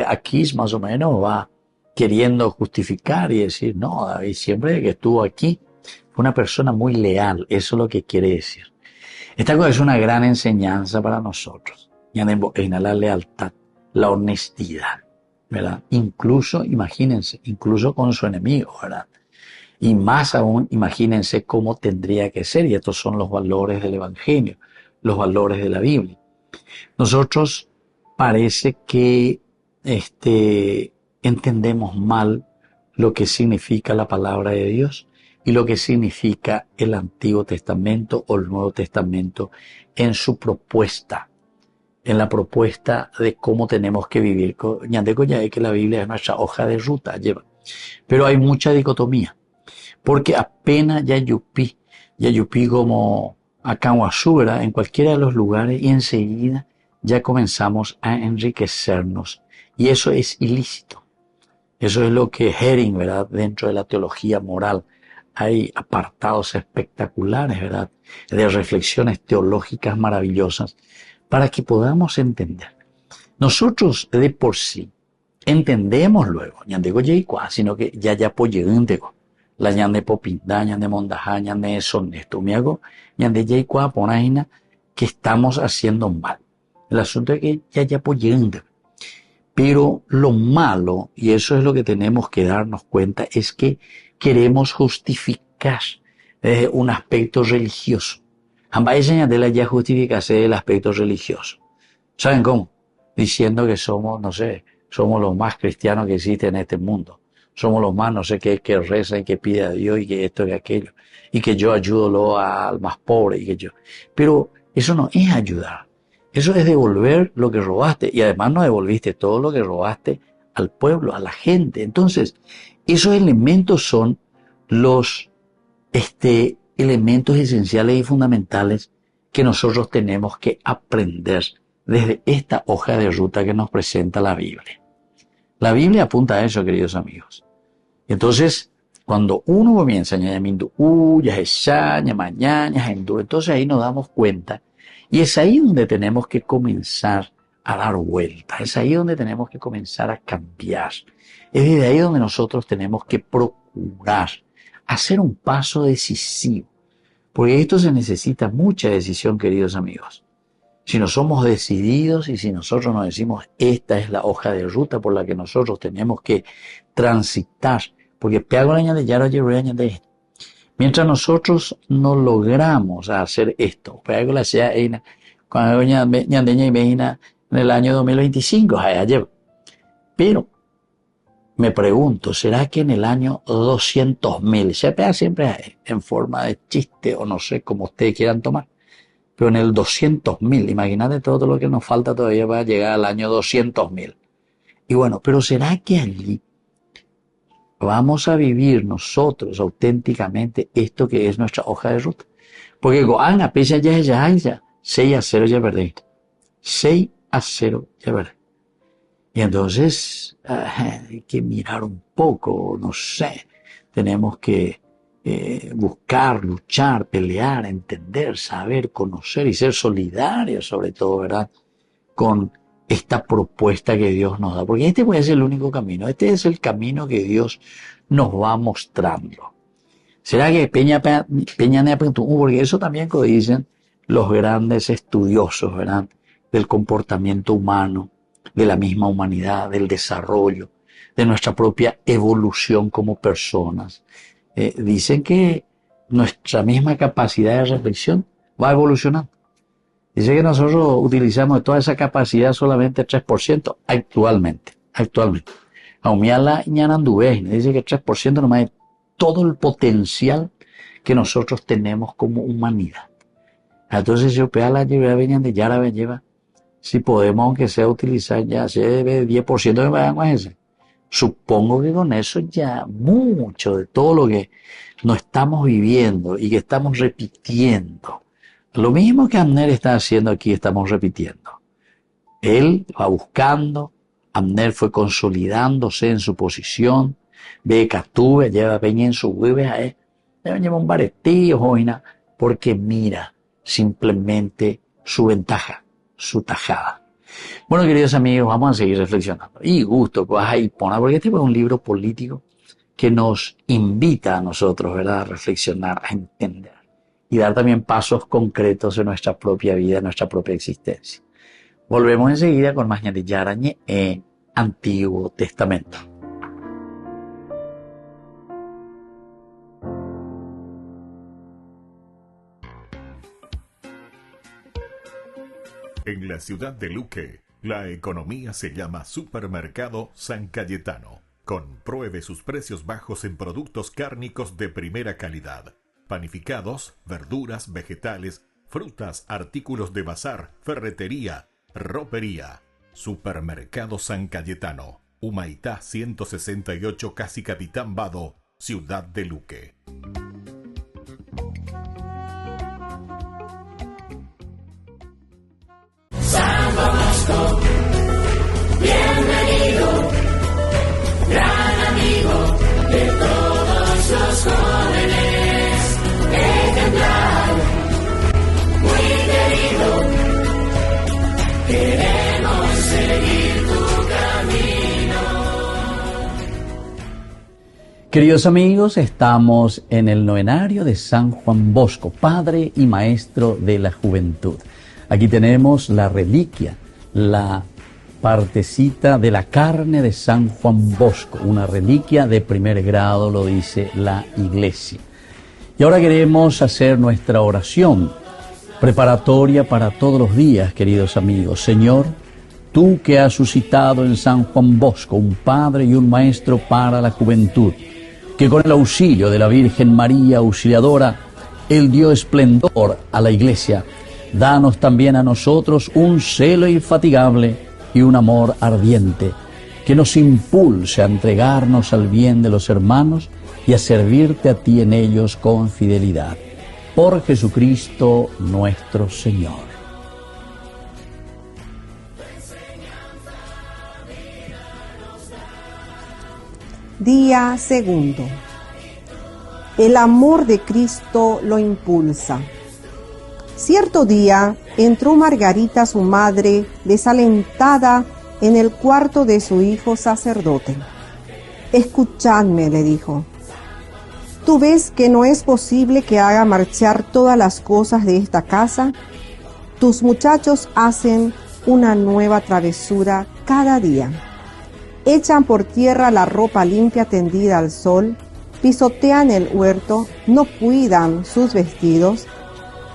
Aquís más o menos va queriendo justificar y decir, no, David siempre que estuvo aquí fue una persona muy leal, eso es lo que quiere decir. Esta cosa es una gran enseñanza para nosotros, en la lealtad, la honestidad, ¿verdad? Incluso, imagínense, incluso con su enemigo, ¿verdad? Y más aún, imagínense cómo tendría que ser, y estos son los valores del Evangelio, los valores de la Biblia. Nosotros parece que entendemos mal lo que significa la palabra de Dios y lo que significa el Antiguo Testamento o el Nuevo Testamento en su propuesta, en la propuesta de cómo tenemos que vivir. Que la Biblia es nuestra hoja de ruta, lleva. Pero hay mucha dicotomía, porque apenas ya yupí como acá en Huasúbera, en cualquiera de los lugares, y enseguida ya comenzamos a enriquecernos. Y eso es ilícito. Eso es lo que Hering, ¿verdad? Dentro de la teología moral hay apartados espectaculares, ¿verdad? De reflexiones teológicas maravillosas para que podamos entender. Nosotros de por sí entendemos luego, ñandego yeikua, sino que ya poyentego. La ñande popinda, ñande mondaja, ñande sonesto, miago, ñande yeikua ponaina, que estamos haciendo mal. El asunto es que ya poyentego. Pero lo malo, y eso es lo que tenemos que darnos cuenta, es que queremos justificar un aspecto religioso. Ambas señales ya justificarse el aspecto religioso. ¿Saben cómo? Diciendo que somos, no sé, somos los más cristianos que existen en este mundo. Somos los más, no sé qué, que rezan y que pide a Dios y que esto y aquello. Y que yo ayudo al más pobre y que yo. Pero eso no es ayudar. Eso es devolver lo que robaste. Y además no devolviste todo lo que robaste al pueblo, a la gente. Entonces, esos elementos son los elementos esenciales y fundamentales que nosotros tenemos que aprender desde esta hoja de ruta que nos presenta la Biblia. La Biblia apunta a eso, queridos amigos. Entonces, cuando uno comienza, entonces ahí nos damos cuenta y es ahí donde tenemos que comenzar a dar vuelta, es ahí donde tenemos que comenzar a cambiar. Es desde ahí donde nosotros tenemos que procurar hacer un paso decisivo, porque esto se necesita mucha decisión, queridos amigos. Si no somos decididos y si nosotros nos decimos, esta es la hoja de ruta por la que nosotros tenemos que transitar, porque mientras nosotros no logramos hacer esto, en el año 2025, pero me pregunto, ¿será que en el año 200.000, se pega siempre en forma de chiste o no sé, como ustedes quieran tomar, pero en el 200.000, imagínate todo lo que nos falta todavía para llegar al año 200.000. Y bueno, pero ¿será que allí vamos a vivir nosotros auténticamente esto que es nuestra hoja de ruta? Porque la pesa ya 6-0 ya perdí. 6-0 ya perdí. Y entonces hay que mirar un poco, no sé, tenemos que buscar, luchar, pelear, entender, saber, conocer y ser solidarios sobre todo, ¿verdad? Con esta propuesta que Dios nos da, porque este puede ser el único camino, este es el camino que Dios nos va mostrando. ¿Será que porque eso también lo dicen los grandes estudiosos, ¿verdad? Del comportamiento humano, de la misma humanidad, del desarrollo, de nuestra propia evolución como personas. Dicen que nuestra misma capacidad de reflexión va evolucionando. Dice que nosotros utilizamos de toda esa capacidad solamente 3% actualmente. Aumiala Ñanandubé dice que 3% nomás de todo el potencial que nosotros tenemos como humanidad. Entonces yo la lleva, si podemos aunque sea utilizar ya ese 10% que pagamos ese. Supongo que con eso ya mucho de todo lo que no estamos viviendo y que estamos repitiendo. Lo mismo que Abner está haciendo aquí, estamos repitiendo. Él va buscando, Abner fue consolidándose en su posición, ve que tuve, lleva peña en su hueve, lleva un baretillo, joina, porque mira simplemente su ventaja, su tajada. Bueno, queridos amigos, vamos a seguir reflexionando. Y gusto, porque este es un libro político que nos invita a nosotros, ¿verdad?, a reflexionar, a entender y dar también pasos concretos en nuestra propia vida, en nuestra propia existencia. Volvemos enseguida con más Ñande Yarañe en Antiguo Testamento.
En la ciudad de Luque, la economía se llama Supermercado San Cayetano. Compruebe sus precios bajos en productos cárnicos de primera calidad. Panificados, verduras, vegetales, frutas, artículos de bazar, ferretería, ropería. Supermercado San Cayetano, Humaitá 168, Casi Capitán Vado, ciudad de Luque.
San Bosco, bienvenido, gran amigo de todos los jóvenes, ejemplar, muy querido, queremos seguir tu camino.
Queridos amigos, estamos en el novenario de San Juan Bosco, padre y maestro de la juventud. Aquí tenemos la reliquia, la partecita de la carne de San Juan Bosco, una reliquia de primer grado, lo dice la Iglesia. Y ahora queremos hacer nuestra oración preparatoria para todos los días, queridos amigos. Señor, tú que has suscitado en San Juan Bosco un padre y un maestro para la juventud, que con el auxilio de la Virgen María Auxiliadora, Él dio esplendor a la Iglesia. Danos también a nosotros un celo infatigable y un amor ardiente que nos impulse a entregarnos al bien de los hermanos y a servirte a ti en ellos con fidelidad. Por Jesucristo nuestro Señor.
Día segundo. El amor de Cristo lo impulsa. Cierto día entró Margarita, su madre, desalentada, en el cuarto de su hijo sacerdote. Escuchadme, le dijo. ¿Tú ves que no es posible que haga marchar todas las cosas de esta casa? Tus muchachos hacen una nueva travesura cada día. Echan por tierra la ropa limpia tendida al sol, pisotean el huerto, no cuidan sus vestidos,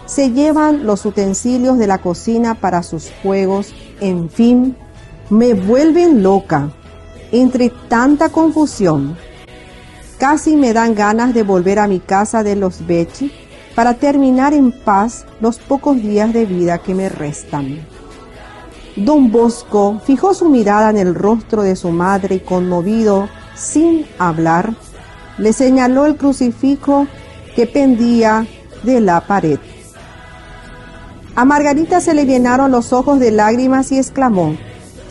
se llevan los utensilios de la cocina para sus juegos, en fin, me vuelven loca. Entre tanta confusión, casi me dan ganas de volver a mi casa de los Becci para terminar en paz los pocos días de vida que me restan. Don Bosco fijó su mirada en el rostro de su madre y, conmovido, sin hablar, le señaló el crucifijo que pendía de la pared. A Margarita se le llenaron los ojos de lágrimas y exclamó: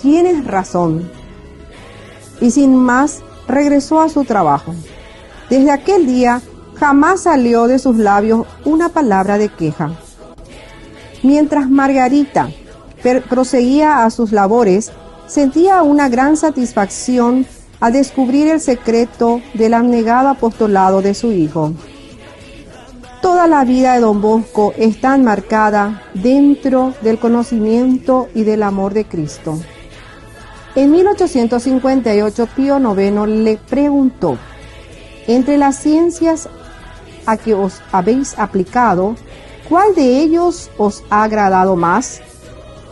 «Tienes razón». Y sin más, regresó a su trabajo. Desde aquel día, jamás salió de sus labios una palabra de queja. Mientras Margarita proseguía a sus labores, sentía una gran satisfacción al descubrir el secreto del abnegado apostolado de su hijo. Toda la vida de Don Bosco está enmarcada dentro del conocimiento y del amor de Cristo. En 1858, Pío IX le preguntó: «Entre las ciencias a que os habéis aplicado, ¿cuál de ellos os ha agradado más?»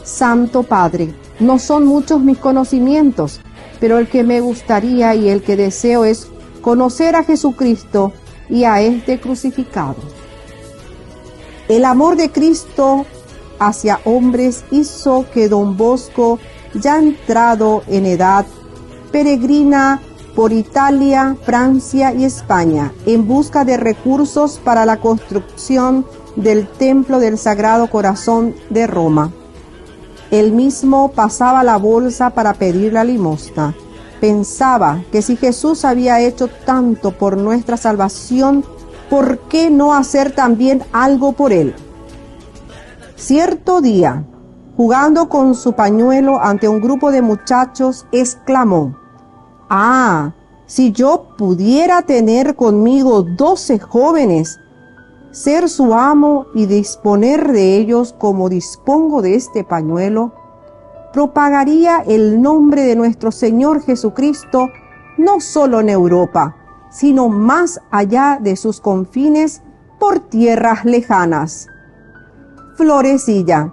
«Santo Padre, no son muchos mis conocimientos, pero el que me gustaría y el que deseo es conocer a Jesucristo y a este crucificado». El amor de Cristo hacia hombres hizo que Don Bosco, ya entrado en edad, peregrina por Italia, Francia y España en busca de recursos para la construcción del Templo del Sagrado Corazón de Roma. Él mismo pasaba la bolsa para pedir la limosna. Pensaba que si Jesús había hecho tanto por nuestra salvación, ¿por qué no hacer también algo por él? Cierto día, jugando con su pañuelo ante un grupo de muchachos, exclamó: «Ah, si yo pudiera tener conmigo 12 jóvenes, ser su amo y disponer de ellos como dispongo de este pañuelo, propagaría el nombre de nuestro Señor Jesucristo no solo en Europa, sino más allá de sus confines por tierras lejanas». Florecilla,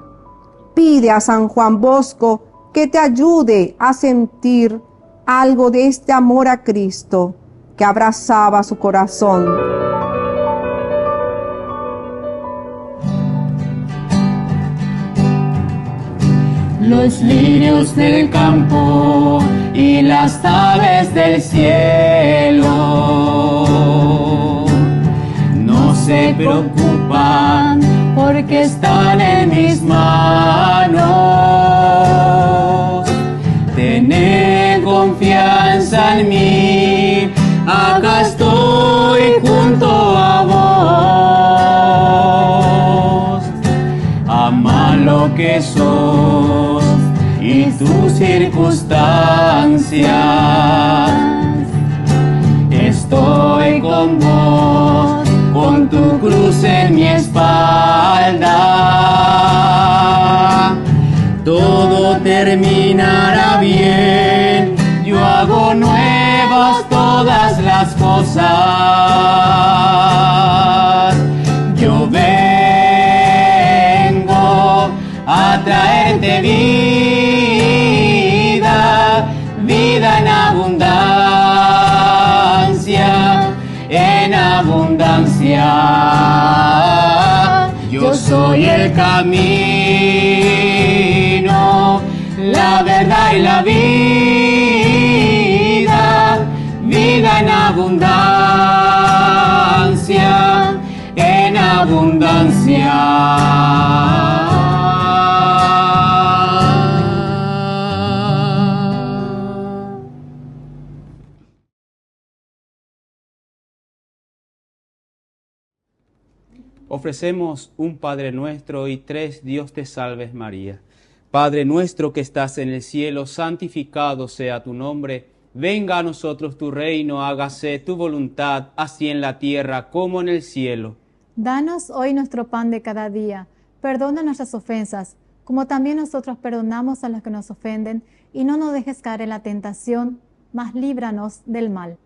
pide a San Juan Bosco que te ayude a sentir algo de este amor a Cristo que abrazaba su corazón.
Los lirios del campo y las aves del cielo no se preocupan porque están en mis manos. Tened confianza en mí, acá estoy junto a vos. Ama lo que sos y tus circunstancias. Estoy con vos, con tu cruz en mi espalda. Todo terminará bien, yo hago nuevas todas las cosas. Yo vengo a traerte vida, vida en abundancia, en abundancia. Yo soy el camino, la verdad y la vida. abundancia, en abundancia.
Ofrecemos un Padre Nuestro y 3 Dios te salves María. Padre nuestro que estás en el cielo, santificado sea tu nombre. Venga a nosotros tu reino, hágase tu voluntad, así en la tierra como en el cielo.
Danos hoy nuestro pan de cada día. Perdona nuestras ofensas, como también nosotros perdonamos a los que nos ofenden, y no nos dejes caer en la tentación, mas líbranos del mal.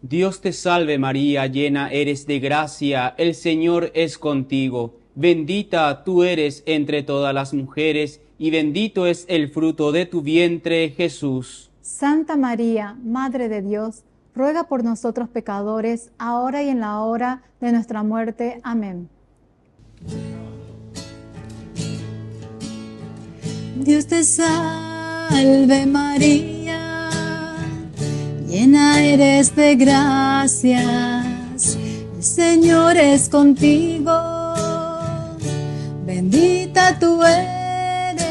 Dios te salve María, llena eres de gracia, el Señor es contigo. Bendita tú eres entre todas las mujeres, y bendito es el fruto de tu vientre, Jesús.
Santa María, Madre de Dios, ruega por nosotros pecadores, ahora y en la hora de nuestra muerte. Amén.
Dios te salve María, llena eres de gracias, el Señor es contigo, bendita tú eres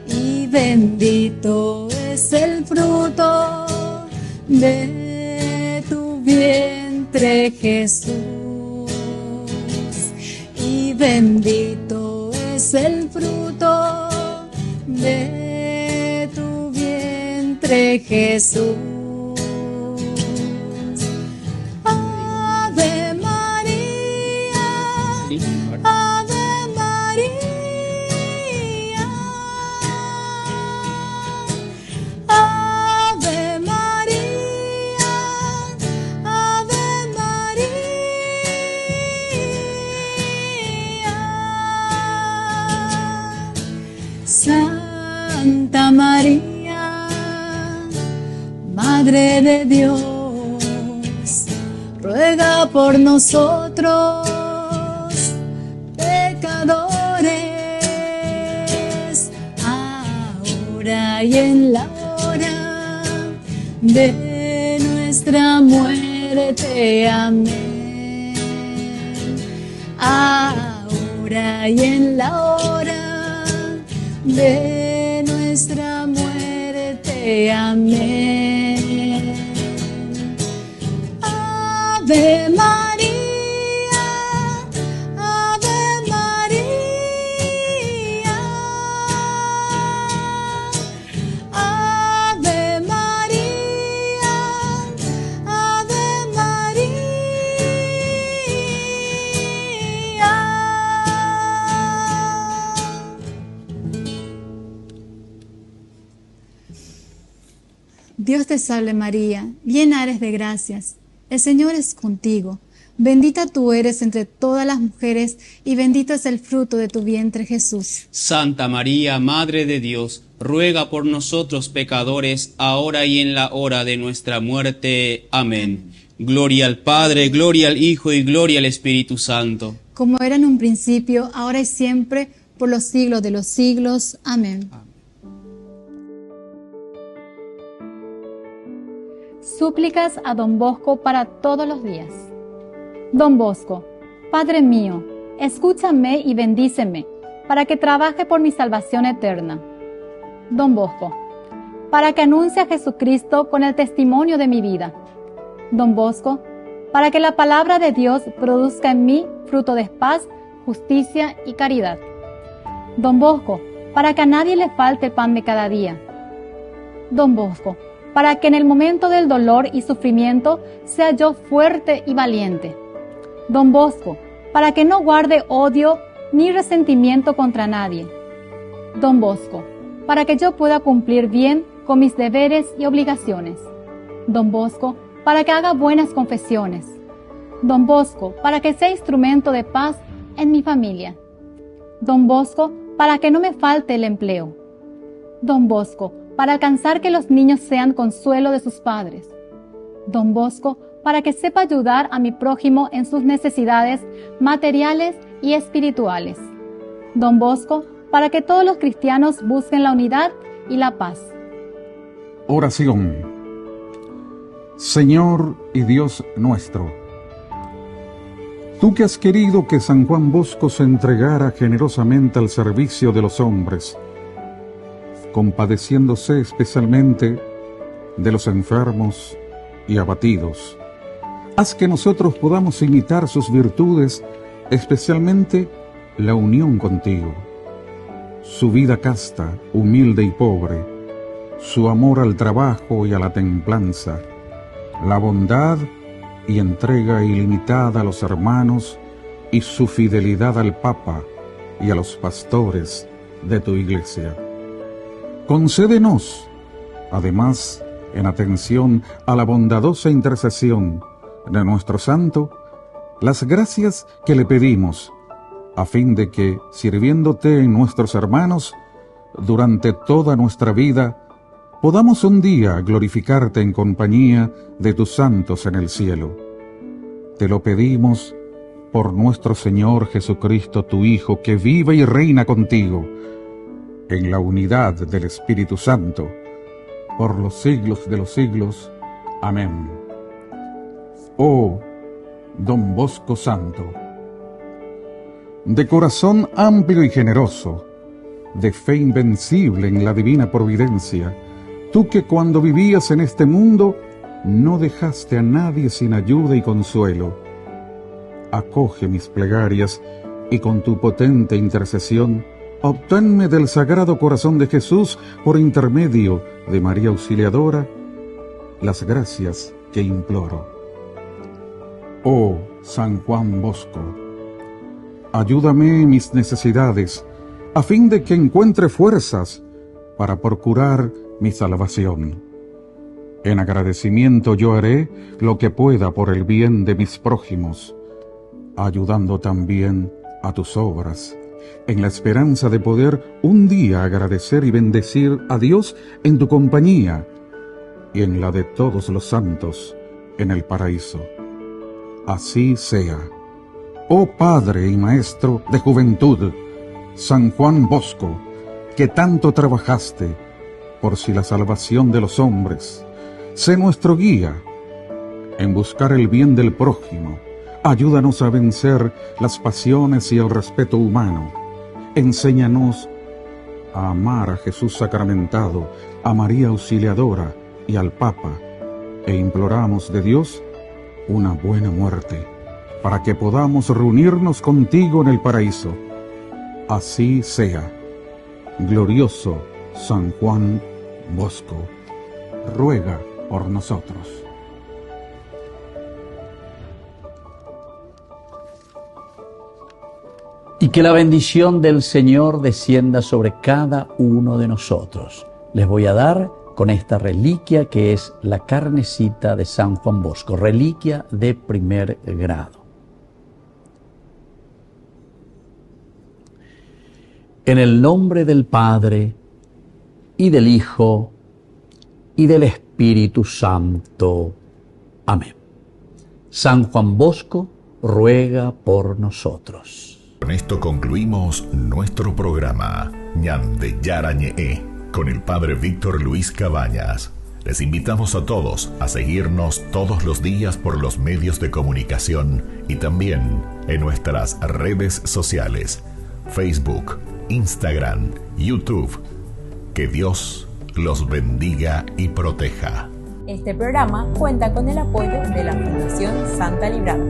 y bendito es el fruto de tu vientre Jesús, y bendito es el fruto de tu vientre Jesús. Ave María, Ave María, Ave María, Ave María. Santa María, Madre de Dios, ruega por nosotros, pecadores, ahora y en la hora de nuestra muerte. Amén. Ahora y en la hora de nuestra muerte. Amén. Ave María, Ave María, Ave María, Ave María. Dios te salve María, llena eres de gracias, el Señor es contigo, bendita tú eres entre todas las mujeres y bendito es el fruto de tu vientre Jesús.
Santa María, Madre de Dios, ruega por nosotros pecadores, ahora y en la hora de nuestra muerte. Amén. Gloria al Padre, gloria al Hijo y gloria al Espíritu Santo.
Como era en un principio, ahora y siempre, por los siglos de los siglos. Amén. Súplicas a Don Bosco para todos los días. Don Bosco, Padre mío, escúchame y bendíceme, para que trabaje por mi salvación eterna. Don Bosco, para que anuncie a Jesucristo con el testimonio de mi vida. Don Bosco, para que la palabra de Dios produzca en mí fruto de paz, justicia y caridad. Don Bosco, para que a nadie le falte el pan de cada día. Don Bosco, para que en el momento del dolor y sufrimiento sea yo fuerte y valiente. Don Bosco, para que no guarde odio ni resentimiento contra nadie. Don Bosco, para que yo pueda cumplir bien con mis deberes y obligaciones. Don Bosco, para que haga buenas confesiones. Don Bosco, para que sea instrumento de paz en mi familia. Don Bosco, para que no me falte el empleo. Don Bosco, para alcanzar que los niños sean consuelo de sus padres. Don Bosco, para que sepa ayudar a mi prójimo en sus necesidades materiales y espirituales. Don Bosco, para que todos los cristianos busquen la unidad y la paz.
Oración. Señor y Dios nuestro, tú que has querido que San Juan Bosco se entregara generosamente al servicio de los hombres, compadeciéndose especialmente de los enfermos y abatidos, haz que nosotros podamos imitar sus virtudes, especialmente la unión contigo, su vida casta, humilde y pobre, su amor al trabajo y a la templanza, la bondad y entrega ilimitada a los hermanos y su fidelidad al Papa y a los pastores de tu Iglesia. Concédenos, además, en atención a la bondadosa intercesión de nuestro santo, las gracias que le pedimos, a fin de que, sirviéndote en nuestros hermanos, durante toda nuestra vida, podamos un día glorificarte en compañía de tus santos en el cielo. Te lo pedimos por nuestro Señor Jesucristo, tu Hijo, que vive y reina contigo, en la unidad del Espíritu Santo, por los siglos de los siglos. Amén. Oh, Don Bosco Santo, de corazón amplio y generoso, de fe invencible en la divina providencia, tú que cuando vivías en este mundo no dejaste a nadie sin ayuda y consuelo, acoge mis plegarias y con tu potente intercesión, obténme del Sagrado Corazón de Jesús, por intermedio de María Auxiliadora, las gracias que imploro. Oh San Juan Bosco, ayúdame en mis necesidades, a fin de que encuentre fuerzas para procurar mi salvación. En agradecimiento yo haré lo que pueda por el bien de mis prójimos, ayudando también a tus obras, en la esperanza de poder un día agradecer y bendecir a Dios en tu compañía y en la de todos los santos en el paraíso. Así sea. Oh Padre y Maestro de juventud, San Juan Bosco, que tanto trabajaste por si la salvación de los hombres, sé nuestro guía en buscar el bien del prójimo. Ayúdanos a vencer las pasiones y el respeto humano. Enséñanos a amar a Jesús sacramentado, a María Auxiliadora y al Papa, e imploramos de Dios una buena muerte, para que podamos reunirnos contigo en el paraíso. Así sea. Glorioso San Juan Bosco, ruega por nosotros.
Y que la bendición del Señor descienda sobre cada uno de nosotros. Les voy a dar con esta reliquia que es la carnecita de San Juan Bosco, reliquia de primer grado. En el nombre del Padre, y del Hijo, y del Espíritu Santo. Amén. San Juan Bosco ruega por nosotros.
Con esto concluimos nuestro programa Ñande Yarañe con el Padre Víctor Luis Cabañas. Les invitamos a todos a seguirnos todos los días por los medios de comunicación y también en nuestras redes sociales, Facebook, Instagram, YouTube. Que Dios los bendiga y proteja.
Este programa cuenta con el apoyo de la Fundación Santa Librada.